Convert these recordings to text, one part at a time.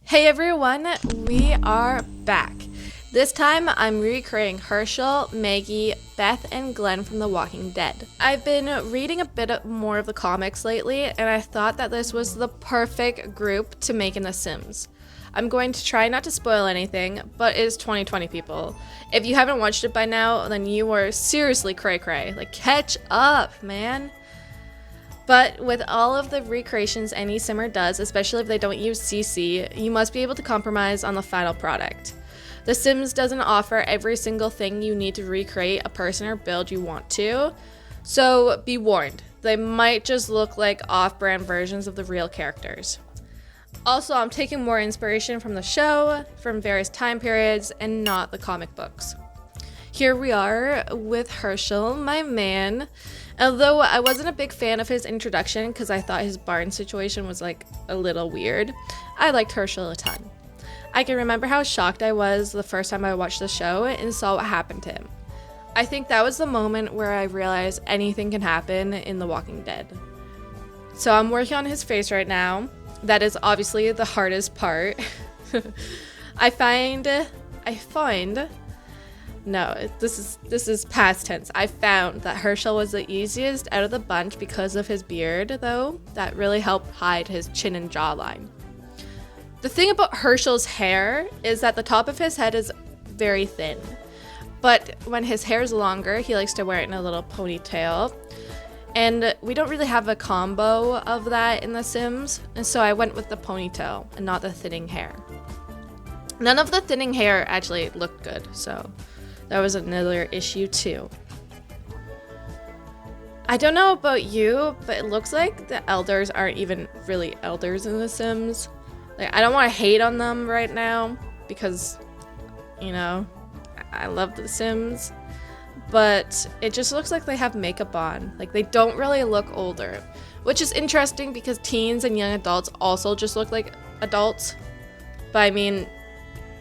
Hey everyone, we are back. This time I'm recreating Hershel, Maggie, Beth, and Glenn from The Walking Dead. I've been reading a bit more of the comics lately, and I thought that this was the perfect group to make in The Sims. I'm going to try not to spoil anything, but it is 2020 people. If you haven't watched it by now, then you are seriously cray-cray. Like, catch up, man. But with all of the recreations any simmer does, especially if they don't use CC, you must be able to compromise on the final product. The Sims doesn't offer every single thing you need to recreate a person or build you want to, so be warned, they might just look like off-brand versions of the real characters. Also, I'm taking more inspiration from the show, from various time periods, and not the comic books. Here we are with Hershel, my man. Although I wasn't a big fan of his introduction because I thought his barn situation was like a little weird, I liked Hershel a ton. I can remember how shocked I was the first time I watched the show and saw what happened to him. I think that was the moment where I realized anything can happen in The Walking Dead. So I'm working on his face right now. That is obviously the hardest part. This is past tense. I found that Hershel was the easiest out of the bunch because of his beard, though. That really helped hide his chin and jawline. The thing about Hershel's hair is that the top of his head is very thin. But when his hair is longer, he likes to wear it in a little ponytail. And we don't really have a combo of that in The Sims, and so I went with the ponytail and not the thinning hair. None of the thinning hair actually looked good, so that was another issue too. I don't know about you, but it looks like the elders aren't even really elders in The Sims. Like, I don't want to hate on them right now because, you know, I love The Sims, but it just looks like they have makeup on. Like, they don't really look older, which is interesting because teens and young adults also just look like adults. But I mean,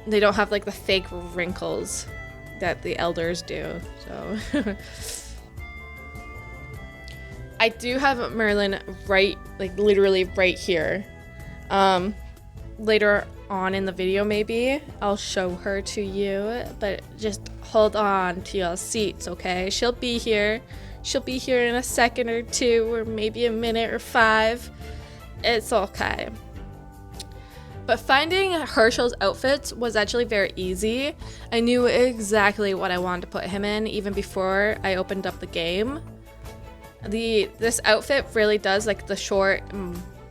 they don't have like the fake wrinkles that the elders do, so. I do have Merlin literally right here. Later on in the video maybe I'll show her to you, but just hold on to your seats, okay? She'll be here in a second or two, or maybe a minute or 5. It's okay. But finding Hershel's outfits was actually very easy. I knew exactly what I wanted to put him in even before I opened up the game. This outfit really does, like the short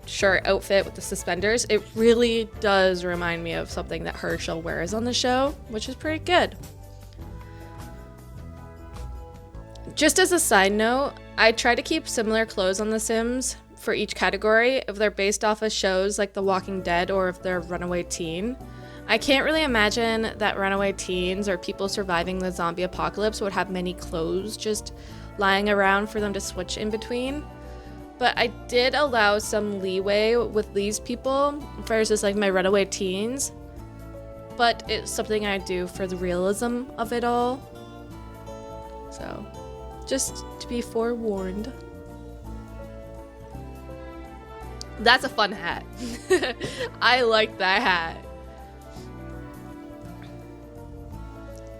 shirt outfit with the suspenders, it really does remind me of something that Hershel wears on the show, which is pretty good. Just as a side note, I try to keep similar clothes on The Sims for each category if they're based off of shows like The Walking Dead or if they're runaway teen. I can't really imagine that runaway teens or people surviving the zombie apocalypse would have many clothes just lying around for them to switch in between. But I did allow some leeway with these people versus like my runaway teens. But it's something I do for the realism of it all. So, just to be forewarned. That's a fun hat. I like that hat.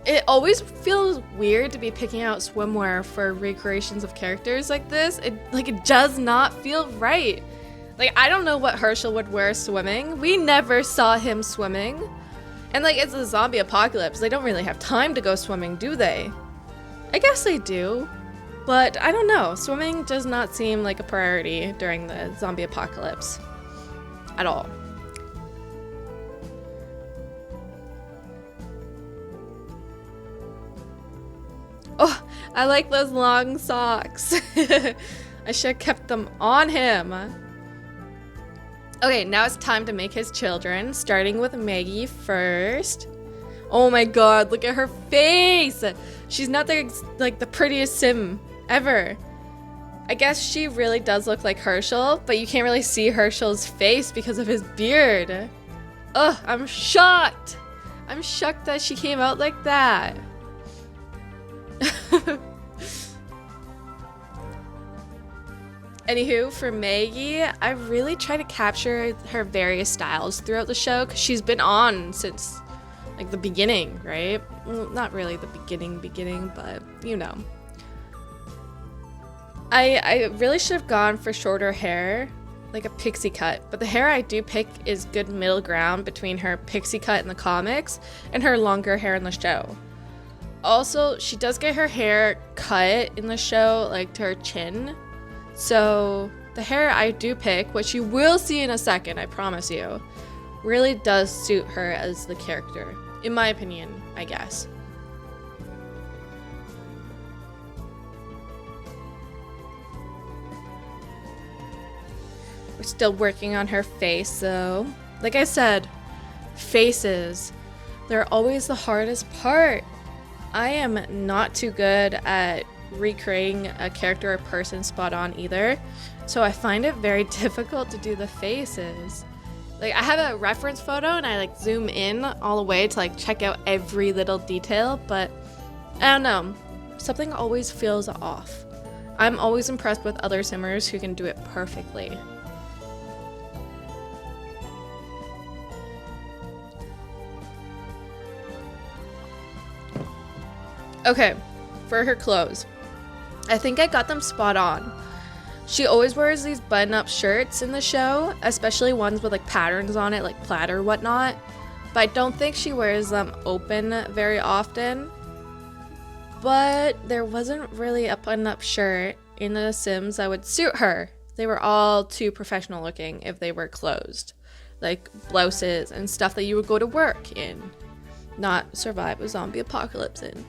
It always feels weird to be picking out swimwear for recreations of characters like this. It does not feel right. Like, I don't know what Hershel would wear swimming. We never saw him swimming. And like, it's a zombie apocalypse. They don't really have time to go swimming, do they? I guess they do. But I don't know. Swimming does not seem like a priority during the zombie apocalypse. At all. Oh, I like those long socks. I should have kept them on him. Okay, now it's time to make his children, starting with Maggie first. Oh my god, look at her face! She's not the prettiest sim ever. I guess she really does look like Hershel, but you can't really see Hershel's face because of his beard. Ugh, I'm shocked! I'm shocked that she came out like that. Anywho, for Maggie, I really try to capture her various styles throughout the show because she's been on since like the beginning, right? Well, not really the beginning, but you know. I really should have gone for shorter hair, like a pixie cut, but the hair I do pick is good middle ground between her pixie cut in the comics and her longer hair in the show. Also, she does get her hair cut in the show, like to her chin. So the hair I do pick, which you will see in a second, I promise you, really does suit her as the character, in my opinion, I guess. We're still working on her face, though. Like I said, faces, they're always the hardest part. I am not too good at recreating a character or person spot on either, so I find it very difficult to do the faces. Like, I have a reference photo and I like zoom in all the way to like check out every little detail, but I don't know, something always feels off. I'm always impressed with other simmers who can do it perfectly. Okay, for her clothes, I think I got them spot on. She always wears these button-up shirts in the show, especially ones with like patterns on it, like plaid or whatnot, but I don't think she wears them open very often. But there wasn't really a button-up shirt in the Sims that would suit her. They were all too professional looking if they were closed, like blouses and stuff that you would go to work in, not survive a zombie apocalypse in.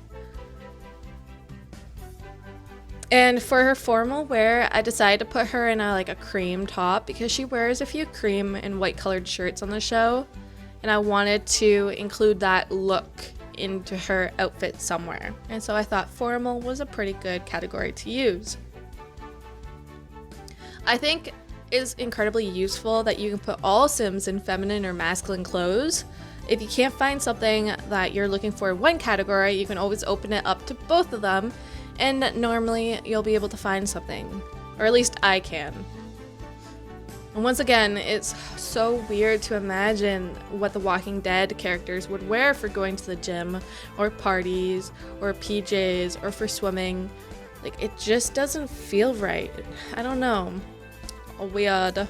And for her formal wear, I decided to put her in a cream top because she wears a few cream and white colored shirts on the show, and I wanted to include that look into her outfit somewhere. And so I thought formal was a pretty good category to use. I think it's incredibly useful that you can put all Sims in feminine or masculine clothes. If you can't find something that you're looking for in one category, you can always open it up to both of them, and normally you'll be able to find something, or at least I can. And once again, it's so weird to imagine what the Walking Dead characters would wear for going to the gym, or parties, or PJs, or for swimming. Like, it just doesn't feel right. I don't know. Weird.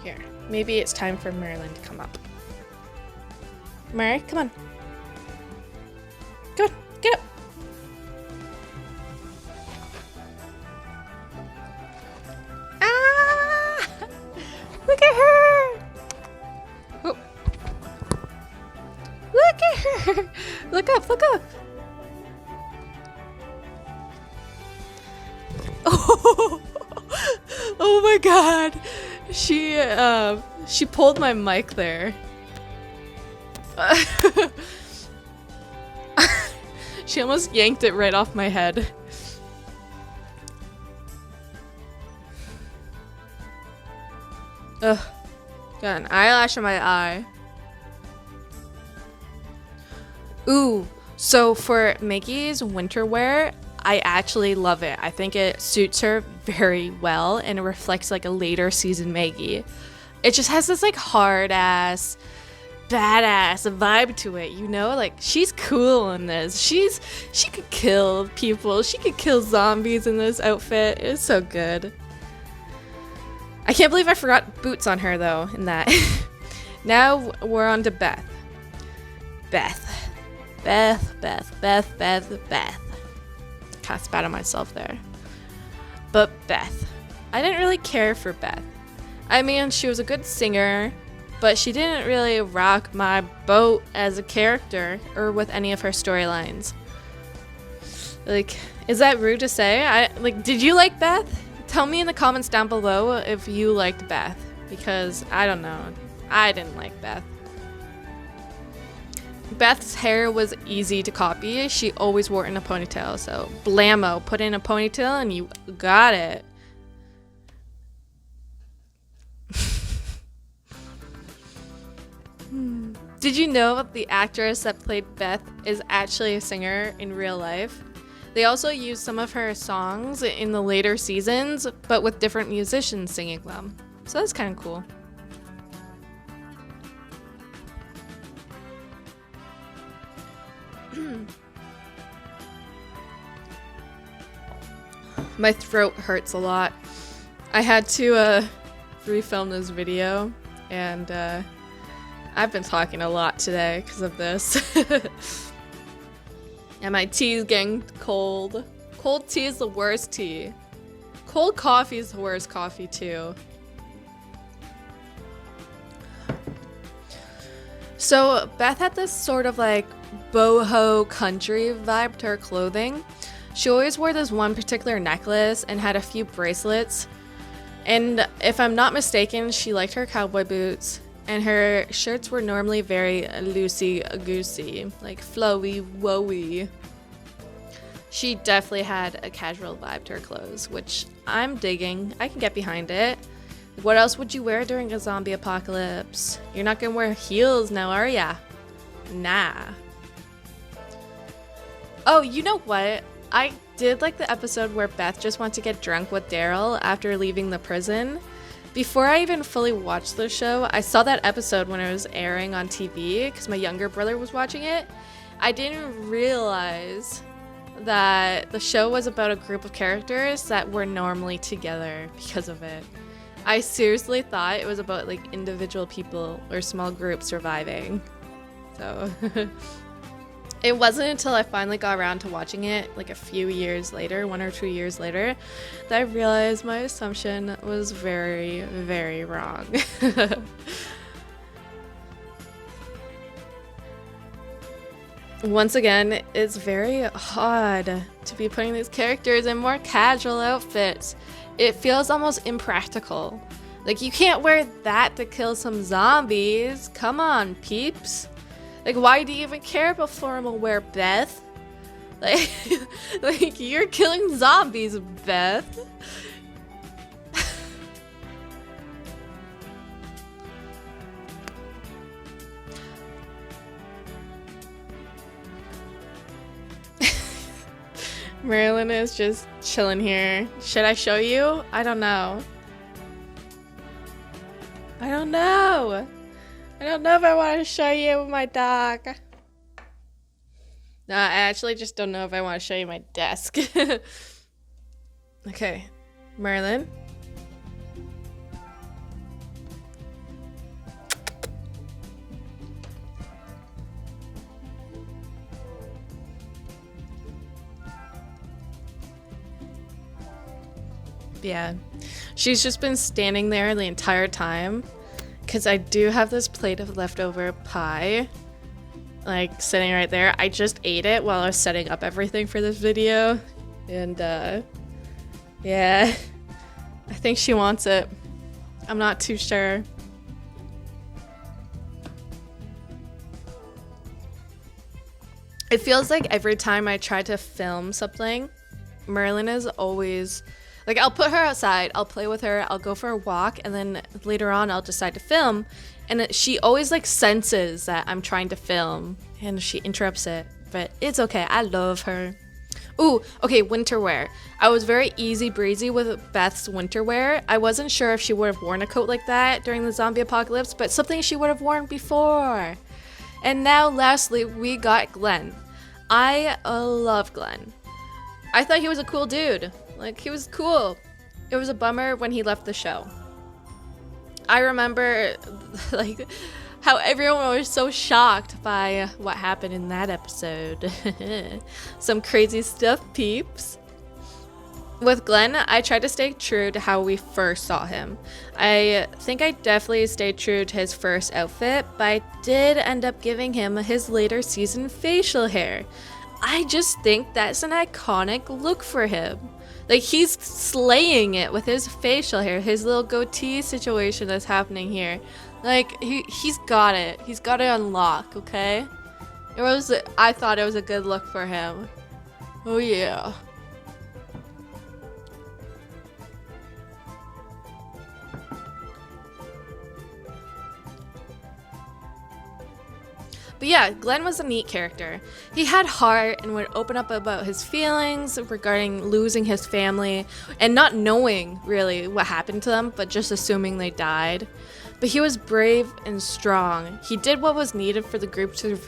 Here, maybe it's time for Marilyn to come up. Mary, come on. Go on, get up. Ah! Look at her! Oh. Look at her! Look up, look up! Oh, oh my god! She pulled my mic there. She almost yanked it right off my head. Ugh. Got an eyelash in my eye. Ooh, so for Maggie's winter wear, I actually love it. I think it suits her very well and it reflects like a later season Maggie. It just has this like hard ass, badass vibe to it, you know? Like, she's cool in this. She could kill people. She could kill zombies in this outfit. It's so good. I can't believe I forgot boots on her though in that. Now we're on to Beth. Beth. Kind of spat on myself there. But Beth. I didn't really care for Beth. I mean, she was a good singer, but she didn't really rock my boat as a character or with any of her storylines. Like, is that rude to say? Did you like Beth? Tell me in the comments down below if you liked Beth, because I don't know. I didn't like Beth. Beth's hair was easy to copy. She always wore it in a ponytail, so blammo, put in a ponytail and you got it. Did you know the actress that played Beth is actually a singer in real life? They also used some of her songs in the later seasons, but with different musicians singing them. So that's kind of cool. My throat hurts a lot. I had to refilm this video, and I've been talking a lot today because of this. And my tea is getting cold. Cold tea is the worst tea. Cold coffee is the worst coffee too. So Beth had this sort of like boho country vibe to her clothing. She always wore this one particular necklace and had a few bracelets. And if I'm not mistaken, she liked her cowboy boots. And her shirts were normally very loosey-goosey, like flowy, woey. She definitely had a casual vibe to her clothes, which I'm digging. I can get behind it. What else would you wear during a zombie apocalypse? You're not gonna wear heels now, are ya? Nah. Oh, you know what? I did like the episode where Beth just wants to get drunk with Daryl after leaving the prison. Before I even fully watched the show, I saw that episode when it was airing on TV because my younger brother was watching it. I didn't realize that the show was about a group of characters that were normally together because of it. I seriously thought it was about like individual people or small groups surviving. So it wasn't until I finally got around to watching it like a few years later, 1 or 2 years later, that I realized my assumption was very, very wrong. Once again, it's very odd to be putting these characters in more casual outfits. It feels almost impractical. Like, you can't wear that to kill some zombies. Come on, peeps. Like, why do you even care about formal wear, Beth? Like, like you're killing zombies, Beth. Marilyn is just chilling here. Should I show you? I don't know. I don't know. I don't know if I want to show you my dog. No, I actually just don't know if I want to show you my desk. Okay, Marilyn. Yeah, she's just been standing there the entire time because I do have this plate of leftover pie like sitting right there. I just ate it while I was setting up everything for this video, and yeah, I think she wants it. I'm not too sure. It feels like every time I try to film something, Merlin is always like, I'll put her outside, I'll play with her, I'll go for a walk, and then later on I'll decide to film, and she always like senses that I'm trying to film, and she interrupts it, but it's okay, I love her. Ooh, okay, winter wear. I was very easy breezy with Beth's winter wear. I wasn't sure if she would have worn a coat like that during the zombie apocalypse, but something she would have worn before. And now lastly, we got Glenn. I love Glenn. I thought he was a cool dude. Like, he was cool. It was a bummer when he left the show. I remember, like, how everyone was so shocked by what happened in that episode. Some crazy stuff, peeps. With Glenn, I tried to stay true to how we first saw him. I think I definitely stayed true to his first outfit, but I did end up giving him his later season facial hair. I just think that's an iconic look for him. Like, he's slaying it with his facial hair, his little goatee situation that's happening here. Like, he's got it. He's got it on lock, okay? I thought it was a good look for him. Oh yeah. But yeah, Glenn was a neat character. He had heart and would open up about his feelings regarding losing his family and not knowing really what happened to them, but just assuming they died. But he was brave and strong. He did what was needed for the group to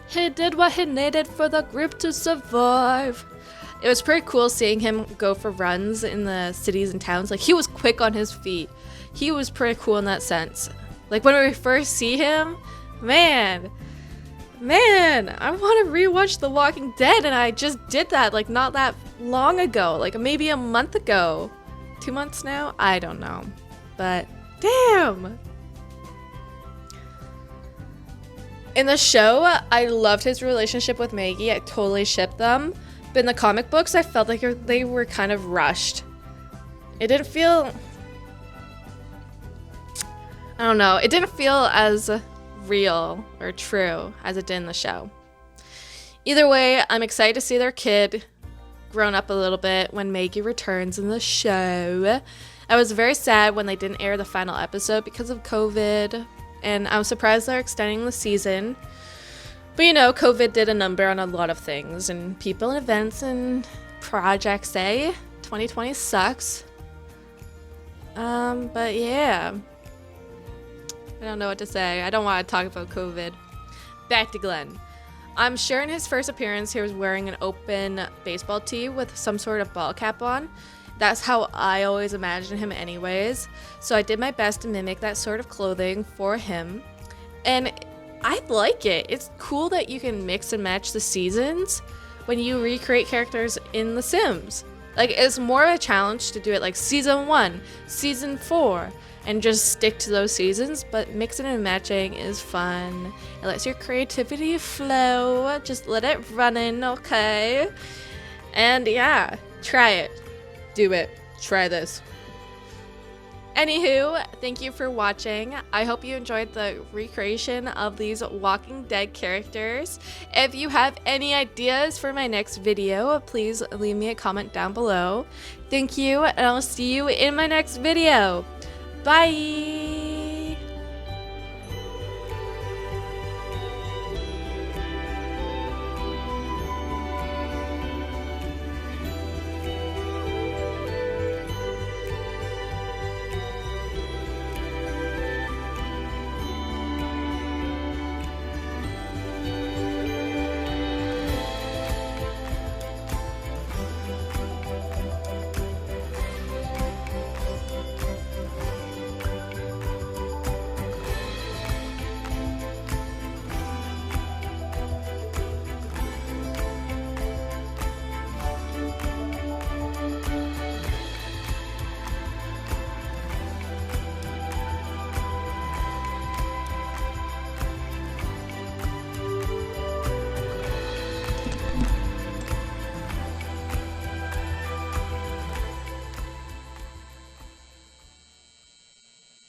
He did what he needed for the group to survive. It was pretty cool seeing him go for runs in the cities and towns. Like, he was quick on his feet. He was pretty cool in that sense. Like, when we first see him, man, I want to rewatch The Walking Dead, and I just did that, like, not that long ago. Like, maybe a month ago. 2 months now? I don't know. But, damn! In the show, I loved his relationship with Maggie. I totally shipped them. But in the comic books, I felt like they were kind of rushed. It didn't feel... I don't know. It didn't feel as real or true as it did in the show. Either way, I'm excited to see their kid grown up a little bit when Maggie returns in the show. I was very sad when they didn't air the final episode because of COVID. And I'm surprised they're extending the season. But you know, COVID did a number on a lot of things, and people and events and projects say 2020 sucks. But yeah. I don't know what to say. I don't want to talk about COVID. Back to Glenn. I'm sure in his first appearance he was wearing an open baseball tee with some sort of ball cap on. That's how I always imagine him anyways. So I did my best to mimic that sort of clothing for him. And I like it. It's cool that you can mix and match the seasons when you recreate characters in The Sims. Like, it's more of a challenge to do it like season 1, season 4, and just stick to those seasons, but mixing and matching is fun. It lets your creativity flow. Just let it run in, okay? And yeah, try it. Do it. Try this. Anywho, thank you for watching. I hope you enjoyed the recreation of these Walking Dead characters. If you have any ideas for my next video, please leave me a comment down below. Thank you, and I'll see you in my next video. Bye!